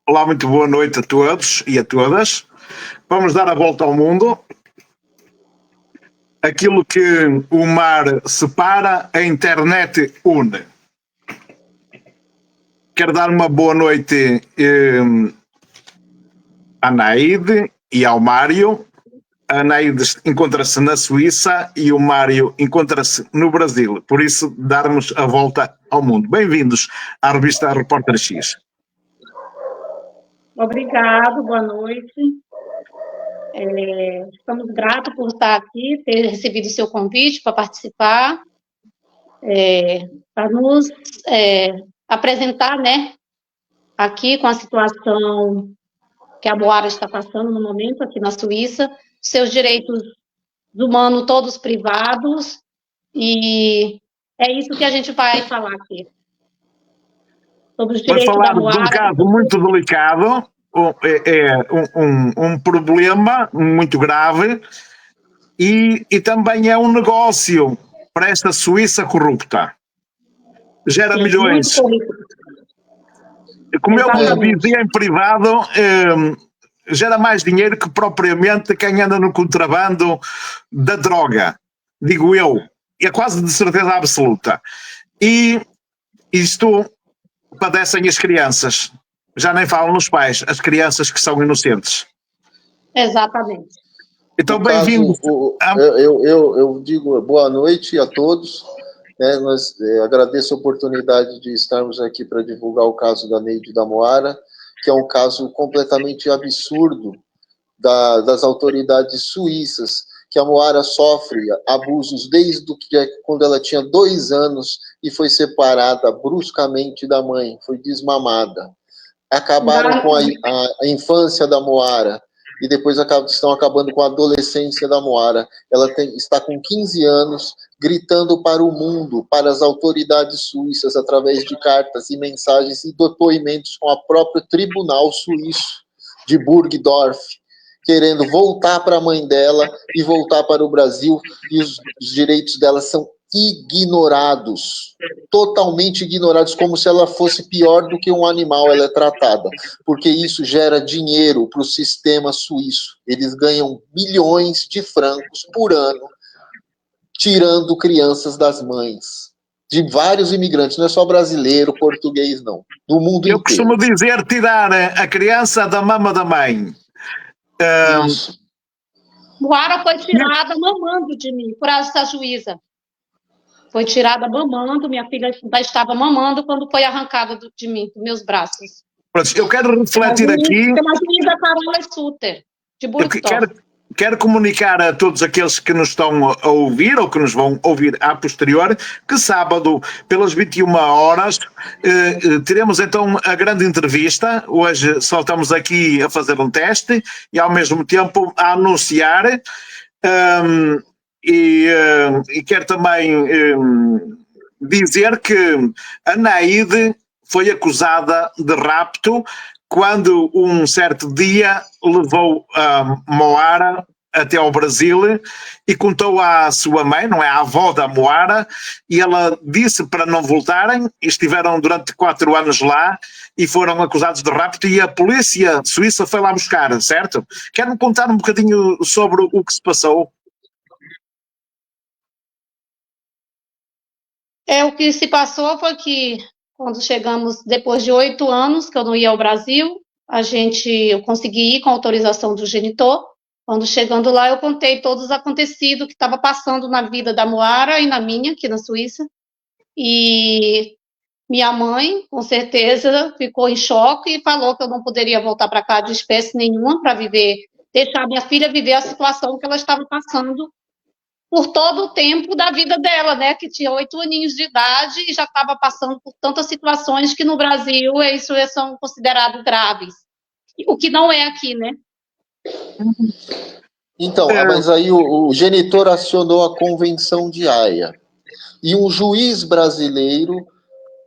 Olá, muito boa noite a todos e a todas. Vamos dar a volta ao mundo. Aquilo que o mar separa, a internet une. Quero dar uma boa noite à Naide e ao Mário. A Naide encontra-se na Suíça e o Mário encontra-se no Brasil. Por isso, darmos a volta ao mundo. Bem-vindos à revista Repórter X. Obrigado, boa noite. Estamos gratos por estar aqui, ter recebido o seu convite para participar, para nos apresentar, né, aqui com a situação que a Moara está passando no momento aqui na Suíça, seus direitos humanos todos privados, e é isso que a gente vai falar aqui. Sobre os direitos da Moara. Vamos falar de um caso muito delicado, um problema muito grave e também é um negócio para esta Suíça corrupta. Gera milhões. Como eu dizia em privado, gera mais dinheiro que propriamente quem anda no contrabando da droga. Digo eu. É quase de certeza absoluta. E isto padecem as crianças. Já nem falam nos pais, as crianças que são inocentes. Exatamente. Então, bem-vindo. Eu digo boa noite a todos. Agradeço a oportunidade de estarmos aqui para divulgar o caso da Neide da Moara, que é um caso completamente absurdo das autoridades suíças, que a Moara sofre abusos desde quando ela tinha 2 anos e foi separada bruscamente da mãe, foi desmamada. Acabaram com a infância da Moara e depois estão acabando com a adolescência da Moara. Ela está com 15 anos, gritando para o mundo, para as autoridades suíças, através de cartas e mensagens e depoimentos com o próprio tribunal suíço de Burgdorf, querendo voltar para a mãe dela e voltar para o Brasil, e os direitos dela são ignorados, totalmente ignorados, como se ela fosse pior do que um animal. Ela é tratada, porque isso gera dinheiro para o sistema suíço. Eles ganham bilhões de francos por ano, tirando crianças das mães, de vários imigrantes, não é só brasileiro, português, não, do mundo inteiro. Eu costumo dizer tirar a criança da mama da mãe. Isso. Moara foi tirada mamando de mim, por essa juíza. Foi tirada mamando, minha filha ainda estava mamando quando foi arrancada de mim, dos meus braços. Eu quero refletir aqui... Pela juíza Carola Sutter, de Burgdorf. Quero comunicar a todos aqueles que nos estão a ouvir ou que nos vão ouvir a posterior que sábado, pelas 21 horas, teremos então a grande entrevista. Hoje só estamos aqui a fazer um teste e ao mesmo tempo a anunciar e quero também dizer que a Naide foi acusada de rapto quando um certo dia levou a Moara até ao Brasil e contou à sua mãe, não é, à avó da Moara, e ela disse para não voltarem, e estiveram durante 4 anos lá e foram acusados de rapto e a polícia suíça foi lá buscar, certo? Quer-me contar um bocadinho sobre o que se passou? O que se passou foi que quando chegamos, depois de 8 anos, que eu não ia ao Brasil, eu consegui ir com autorização do genitor. Quando chegando lá, eu contei todos os acontecidos que estava passando na vida da Moara e na minha, aqui na Suíça. E minha mãe, com certeza, ficou em choque e falou que eu não poderia voltar para cá de espécie nenhuma para deixar minha filha viver a situação que ela estava passando por todo o tempo da vida dela, né, que tinha 8 aninhos de idade e já estava passando por tantas situações que no Brasil isso são considerados graves, o que não é aqui, né? Então, mas aí o genitor acionou a Convenção de Haia e um juiz brasileiro,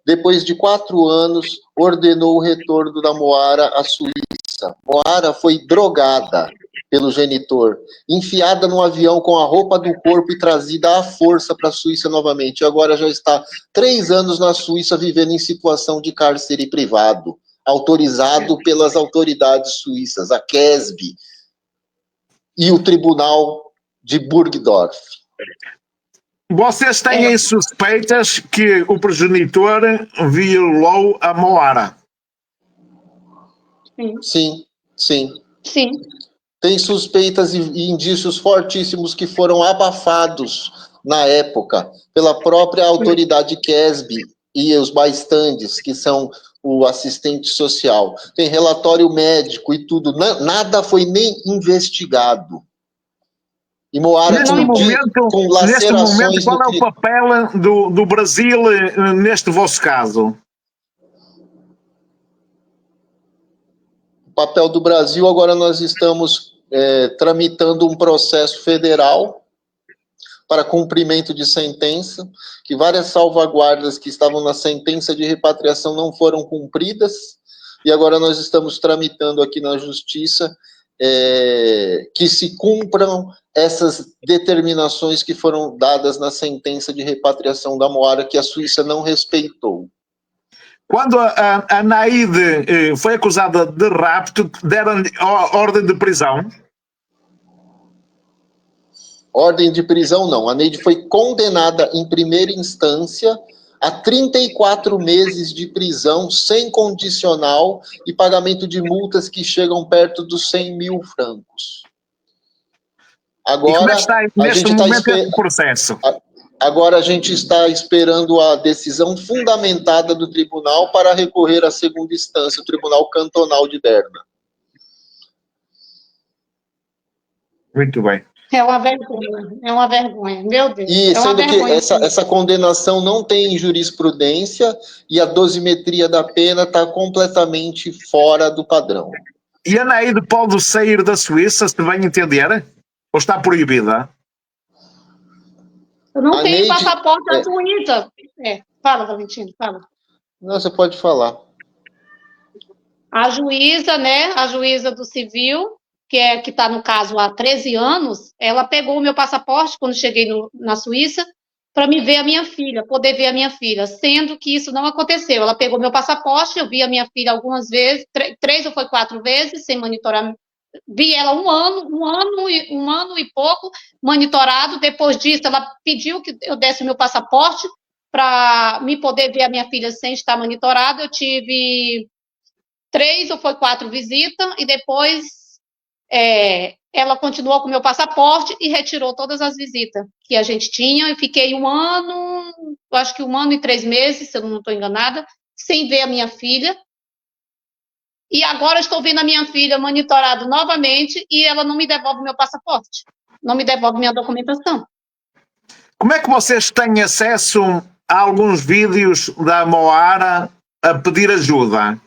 depois de 4 anos, ordenou o retorno da Moara à Suíça. Moara foi drogada pelo genitor, enfiada num avião com a roupa do corpo e trazida à força para a Suíça novamente. E agora já está 3 anos na Suíça vivendo em situação de cárcere privado. autorizado pelas autoridades suíças, a KESB e o Tribunal de Burgdorf. Vocês têm suspeitas que o progenitor violou a Moara? Sim, sim. Sim. Tem suspeitas e indícios fortíssimos que foram abafados na época pela própria autoridade KESB e os bystandes, que são o assistente social. Tem relatório médico e tudo. Nada foi nem investigado. E Moara Neste momento, lacerações qual é o papel do Brasil neste vosso caso? O papel do Brasil, agora nós estamos tramitando um processo federal para cumprimento de sentença, que várias salvaguardas que estavam na sentença de repatriação não foram cumpridas, e agora nós estamos tramitando aqui na Justiça que se cumpram essas determinações que foram dadas na sentença de repatriação da Moara, que a Suíça não respeitou. Quando a Naide foi acusada de rapto, deram-lhe ordem de prisão? Ordem de prisão, não. A Neide foi condenada em primeira instância a 34 meses de prisão sem condicional e pagamento de multas que chegam perto dos 100 mil francos. Agora, e como é que está neste momento esse processo? Agora a gente está esperando a decisão fundamentada do tribunal para recorrer à segunda instância, o Tribunal Cantonal de Berna. Muito bem. É uma vergonha, meu Deus. E sendo que essa condenação não tem jurisprudência e a dosimetria da pena está completamente fora do padrão. E a Naide pode sair da Suíça, se bem entender? Ou está proibida? Eu não tenho passaporte da Suíça. Fala, Valentino, fala. Não, você pode falar. A juíza, né, a juíza do civil, que está no caso há 13 anos, ela pegou o meu passaporte quando cheguei na Suíça para me ver a minha filha, poder ver a minha filha, sendo que isso não aconteceu. Ela pegou meu passaporte, eu vi a minha filha algumas vezes, 3 ou foi 4 vezes, sem monitoramento. Vi ela um ano e pouco monitorado. Depois disso, ela pediu que eu desse o meu passaporte para me poder ver a minha filha sem estar monitorada. Eu tive 3 ou foi 4 visitas e depois ela continuou com o meu passaporte e retirou todas as visitas que a gente tinha. Eu fiquei acho que 1 ano e 3 meses, se eu não estou enganada, sem ver a minha filha. E agora estou vendo a minha filha monitorada novamente e ela não me devolve meu passaporte, não me devolve minha documentação. Como é que vocês têm acesso a alguns vídeos da Moara a pedir ajuda?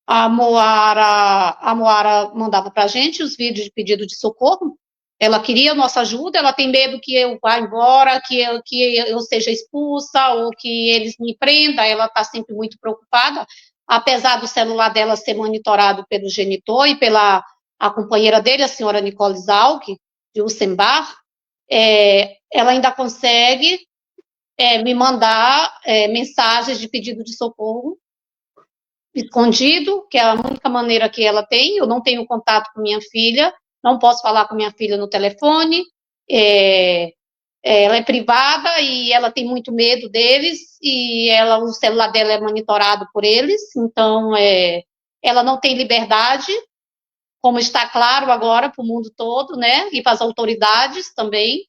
A Moara mandava para a gente os vídeos de pedido de socorro. Ela queria nossa ajuda, ela tem medo que eu vá embora, que eu seja expulsa ou que eles me prendam. Ela está sempre muito preocupada, apesar do celular dela ser monitorado pelo genitor e pela a companheira dele, a senhora Nicole Zalk, de Ussenbach. Ela ainda consegue me mandar mensagens de pedido de socorro escondido, que é a única maneira que ela tem. Eu não tenho contato com minha filha, não posso falar com minha filha no telefone, ela é privada e ela tem muito medo deles, e o celular dela é monitorado por eles, então ela não tem liberdade, como está claro agora para o mundo todo, né, e para as autoridades também,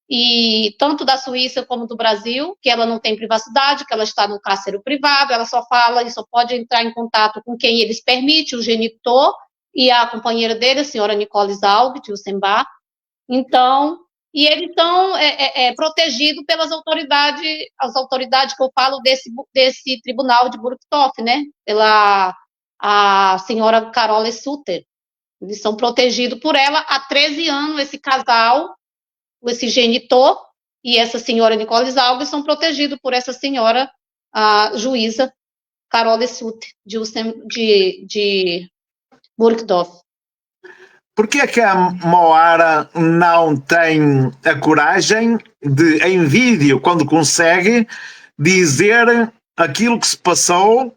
e tanto da Suíça como do Brasil, que ela não tem privacidade, que ela está no cárcere privado, ela só fala e só pode entrar em contato com quem eles permitem, o genitor e a companheira dele, a senhora Nicole Zalk, de Ussenbach. Então, e eles estão protegidos pelas autoridades, as autoridades que eu falo desse tribunal de Burgdorf, né, pela a senhora Carole Sutter. Eles são protegidos por ela há 13 anos, esse casal, esse genitor e essa senhora Nicole Zalk são protegidos por essa senhora, a juíza Carole Sutter, de Burgdorf. Por que é que a Moara não tem a coragem de, em vídeo, quando consegue, dizer aquilo que se passou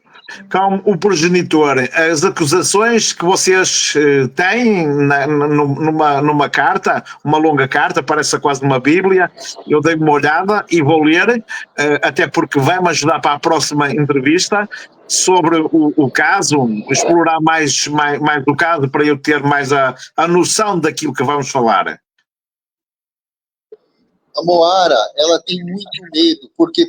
com o progenitor, as acusações que vocês têm numa carta, uma longa carta, parece quase uma Bíblia. Eu dei uma olhada e vou ler, até porque vai-me ajudar para a próxima entrevista sobre o caso, explorar mais do caso para eu ter mais a noção daquilo que vamos falar. A Moara, ela tem muito medo, porque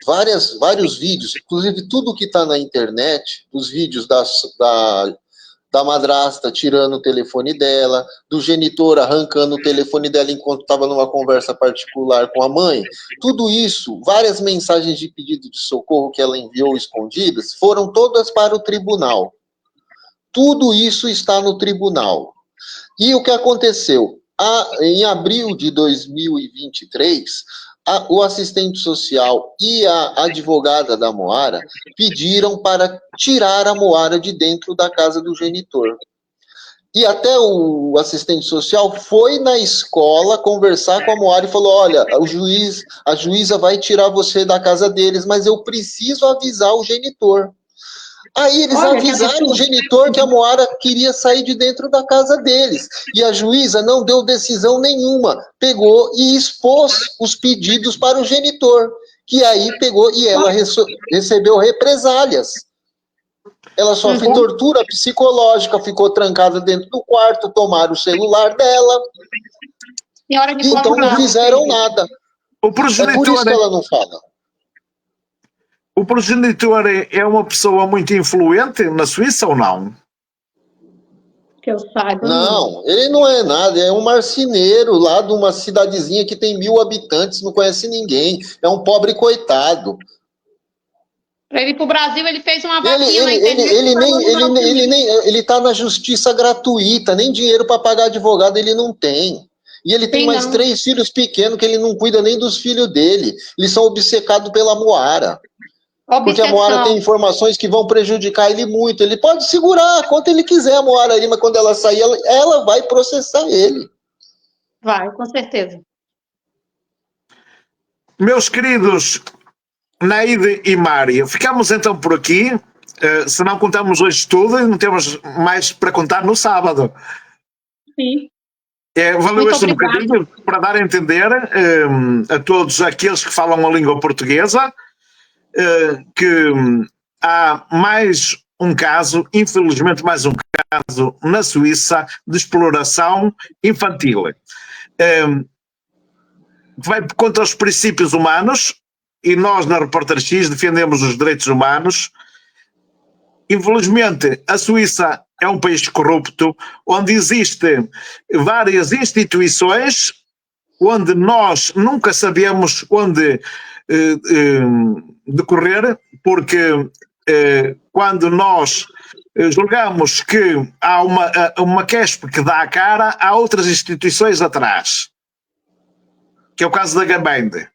vários vídeos, inclusive tudo que está na internet, os vídeos da madrasta tirando o telefone dela, do genitor arrancando o telefone dela enquanto estava numa conversa particular com a mãe, tudo isso, várias mensagens de pedido de socorro que ela enviou escondidas, foram todas para o tribunal. Tudo isso está no tribunal. E o que aconteceu? Em abril de 2023, o assistente social e a advogada da Moara pediram para tirar a Moara de dentro da casa do genitor. E até o assistente social foi na escola conversar com a Moara e falou: olha, a juíza vai tirar você da casa deles, mas eu preciso avisar o genitor. Aí eles avisaram o genitor que a Moara queria sair de dentro da casa deles. E a juíza não deu decisão nenhuma. Pegou e expôs os pedidos para o genitor. Que aí pegou e ela recebeu represálias. Ela sofre tortura psicológica, ficou trancada dentro do quarto, tomaram o celular dela. Então não fizeram nada. É por isso que ela não fala. O progenitor é uma pessoa muito influente na Suíça ou não? Que eu saiba. Não, ele não é nada, é um marceneiro lá de uma cidadezinha que tem 1000 habitantes, não conhece ninguém, é um pobre coitado. Para ele ir para o Brasil, ele fez uma vaquinha na internet. Ele tá na justiça gratuita, nem dinheiro para pagar advogado ele não tem. E ele tem mais 3 filhos pequenos que ele não cuida nem dos filhos dele. Eles são obcecados pela Moara. Porque a Moara tem informações que vão prejudicar ele muito. Ele pode segurar quanto ele quiser a Moara ali, mas quando ela sair, ela vai processar ele. Vai, com certeza. Meus queridos Neide e Mário, ficamos então por aqui. Se não contamos hoje tudo, não temos mais para contar no sábado. Sim. Valeu este bocadinho para dar a entender a todos aqueles que falam a língua portuguesa que há mais um caso, infelizmente mais um caso na Suíça de exploração infantil. Vai contra os princípios humanos e nós na Repórter X defendemos os direitos humanos. Infelizmente a Suíça é um país corrupto onde existem várias instituições onde nós nunca sabemos onde decorrer, porque quando nós julgamos que há uma CESP que dá a cara, há outras instituições atrás, que é o caso da Gemeinde.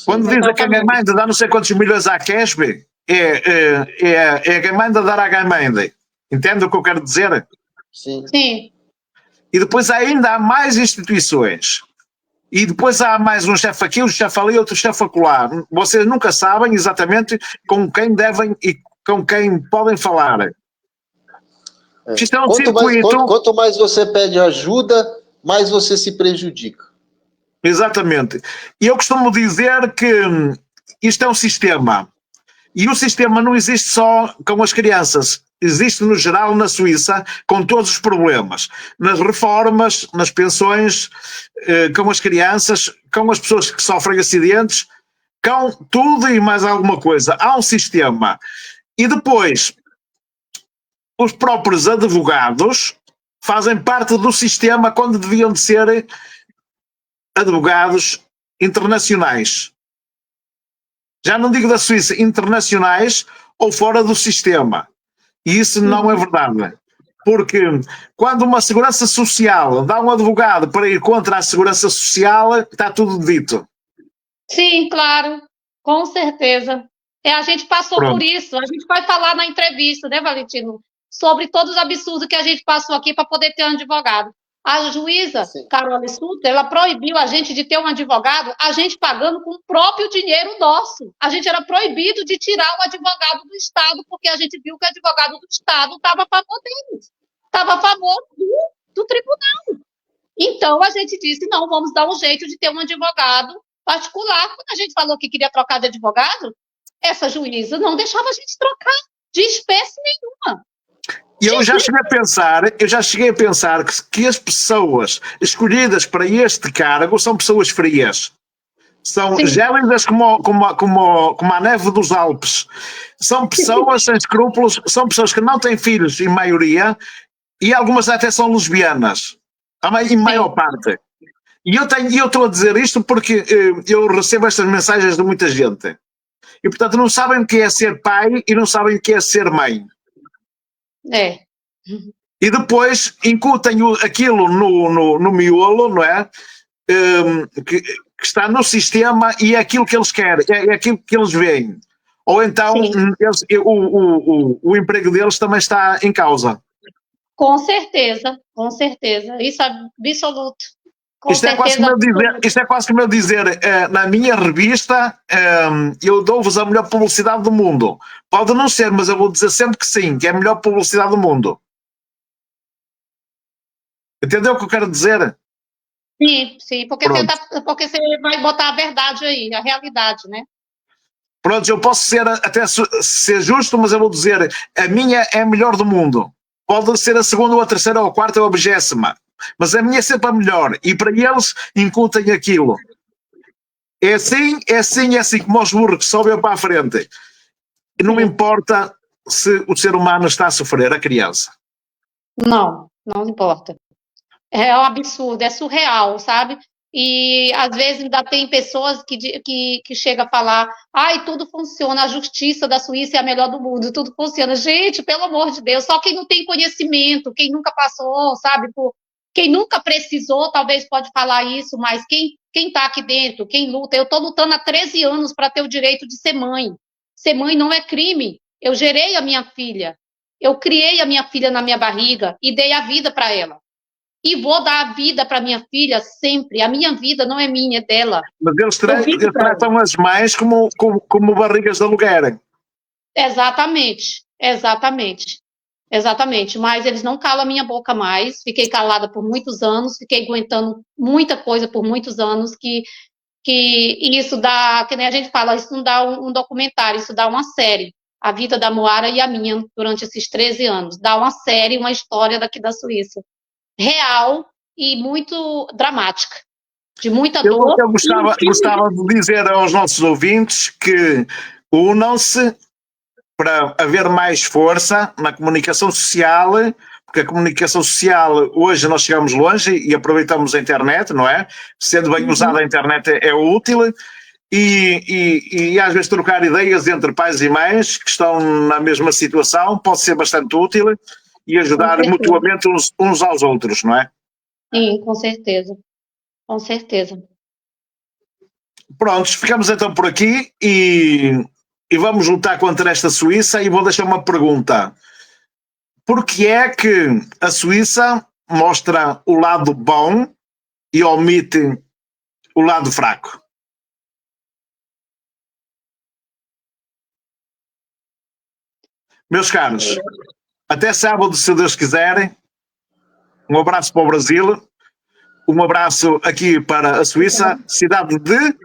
Quando dizem que a Gemeinde dá não sei quantos milhões à CESP, é a Gemeinde a dar à Gemeinde. Entende o que eu quero dizer? Sim. Sim. E depois ainda há mais instituições. E depois há mais um chefe aqui, um chefe ali, outro chefe acolá. Vocês nunca sabem exatamente com quem devem e com quem podem falar. Isto é um circuito. Quanto mais você pede ajuda, mais você se prejudica. Exatamente. E eu costumo dizer que isto é um sistema. E o sistema não existe só com as crianças. Existe no geral na Suíça, com todos os problemas, nas reformas, nas pensões, com as crianças, com as pessoas que sofrem acidentes, com tudo e mais alguma coisa. Há um sistema. E depois, os próprios advogados fazem parte do sistema quando deviam de ser advogados internacionais. Já não digo da Suíça, internacionais ou fora do sistema. E isso não é verdade. Porque quando uma segurança social dá um advogado para ir contra a segurança social, está tudo dito. Sim, claro. Com certeza. A gente passou por isso. A gente vai falar na entrevista, né, Valentino? Sobre todos os absurdos que a gente passou aqui para poder ter um advogado. A juíza, Sim. Carole Sutter, ela proibiu a gente de ter um advogado, a gente pagando com o próprio dinheiro nosso. A gente era proibido de tirar o advogado do Estado, porque a gente viu que o advogado do Estado estava a favor deles, estava a favor do tribunal. Então, a gente disse, não, vamos dar um jeito de ter um advogado particular. Quando a gente falou que queria trocar de advogado, essa juíza não deixava a gente trocar de espécie nenhuma. E eu já cheguei a pensar que as pessoas escolhidas para este cargo são pessoas frias. São Sim. gélidas como a neve dos Alpes. São pessoas sem escrúpulos, são pessoas que não têm filhos, em maioria, e algumas até são lesbianas, em maior parte. E eu estou a dizer isto porque eu recebo estas mensagens de muita gente. E, portanto, não sabem o que é ser pai e não sabem o que é ser mãe. É. E depois incutem aquilo no miolo, não é? Que está no sistema e é aquilo que eles querem, é aquilo que eles veem. Ou então o emprego deles também está em causa. Com certeza. Isso é absoluto. Isto é quase como eu dizer, na minha revista, eu dou-vos a melhor publicidade do mundo. Pode não ser, mas eu vou dizer sempre que sim, que é a melhor publicidade do mundo. Entendeu o que eu quero dizer? Sim, porque você vai botar a verdade aí, a realidade, né? Pronto, eu posso até ser justo, mas eu vou dizer, a minha é a melhor do mundo. Pode ser a segunda, ou a terceira, ou a quarta, ou a 20ª. Mas a minha é sempre a melhor. E para eles, incutem aquilo. É assim como os burros que sobem para a frente. E não importa se o ser humano está a sofrer, a criança. Não importa. É um absurdo, é surreal, sabe? E às vezes ainda tem pessoas que chegam a falar, tudo funciona, a justiça da Suíça é a melhor do mundo, tudo funciona. Gente, pelo amor de Deus, só quem não tem conhecimento, quem nunca passou, sabe, quem nunca precisou, talvez pode falar isso, mas quem está aqui dentro, quem luta, eu estou lutando há 13 anos para ter o direito de ser mãe. Ser mãe não é crime. Eu gerei a minha filha, eu criei a minha filha na minha barriga e dei a vida para ela. E vou dar a vida para minha filha sempre. A minha vida não é minha, é dela. Mas eles tratam as mães como barrigas de aluguer. Exatamente. Mas eles não calam a minha boca mais. Fiquei calada por muitos anos, fiquei aguentando muita coisa por muitos anos, que isso dá, que nem a gente fala, isso não dá um documentário, isso dá uma série. A vida da Moara e a minha durante esses 13 anos. Dá uma série, uma história daqui da Suíça. Real e muito dramática, de muita dor. Eu gostava de dizer aos nossos ouvintes que unam-se para haver mais força na comunicação social, porque a comunicação social, hoje nós chegamos longe e aproveitamos a internet, não é? Sendo bem usada a internet é útil, e às vezes trocar ideias entre pais e mães que estão na mesma situação pode ser bastante útil e ajudar mutuamente uns aos outros, não é? Sim, com certeza. Prontos, ficamos então por aqui e vamos lutar contra esta Suíça, e vou deixar uma pergunta. Por que é que a Suíça mostra o lado bom e omite o lado fraco? Meus caros, até sábado, se Deus quiser. Um abraço para o Brasil, um abraço aqui para a Suíça, cidade de...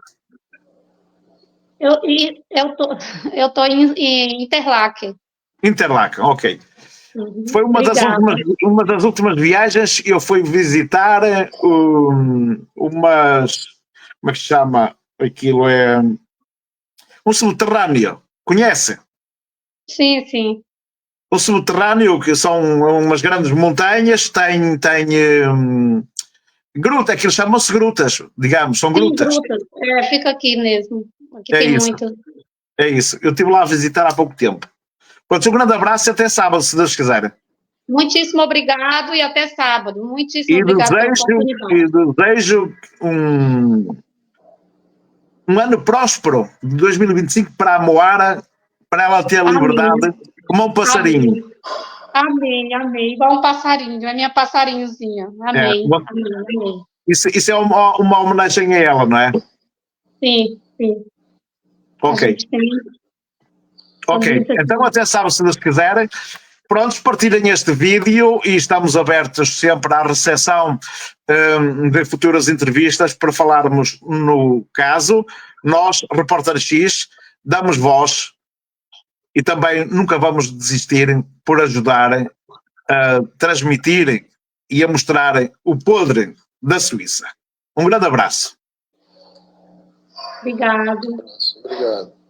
Eu tô em Interlaken. Interlaken, ok. Foi uma das últimas viagens. Eu fui visitar umas... Como é que se chama? Aquilo é... um subterrâneo. Conhece? Sim. O subterrâneo, que são umas grandes montanhas, tem gruta, aquilo chamam-se grutas, digamos, são grutas. Grutas. Fica aqui mesmo. Aqui tem isso. muito. É isso. Eu estive lá a visitar há pouco tempo. Pronto, um grande abraço e até sábado, se Deus quiser. Muitíssimo obrigado e até sábado. Muitíssimo obrigado pela oportunidade. E desejo um ano próspero de 2025 para a Moara, para ela ter a liberdade como um passarinho. Amei, amei. Igual um passarinho, é minha passarinhozinha. Amei, amei, amei. Isso é uma homenagem a ela, não é? Sim, sim. Ok. A gente tem... Ok, então até sábado, se Deus quiserem. Prontos, partilhem este vídeo e estamos abertos sempre à recepção de futuras entrevistas para falarmos no caso. Nós, Repórter X, damos voz e também nunca vamos desistir por ajudarem a transmitirem e a mostrarem o podre da Suíça. Um grande abraço. Obrigada. Obrigado.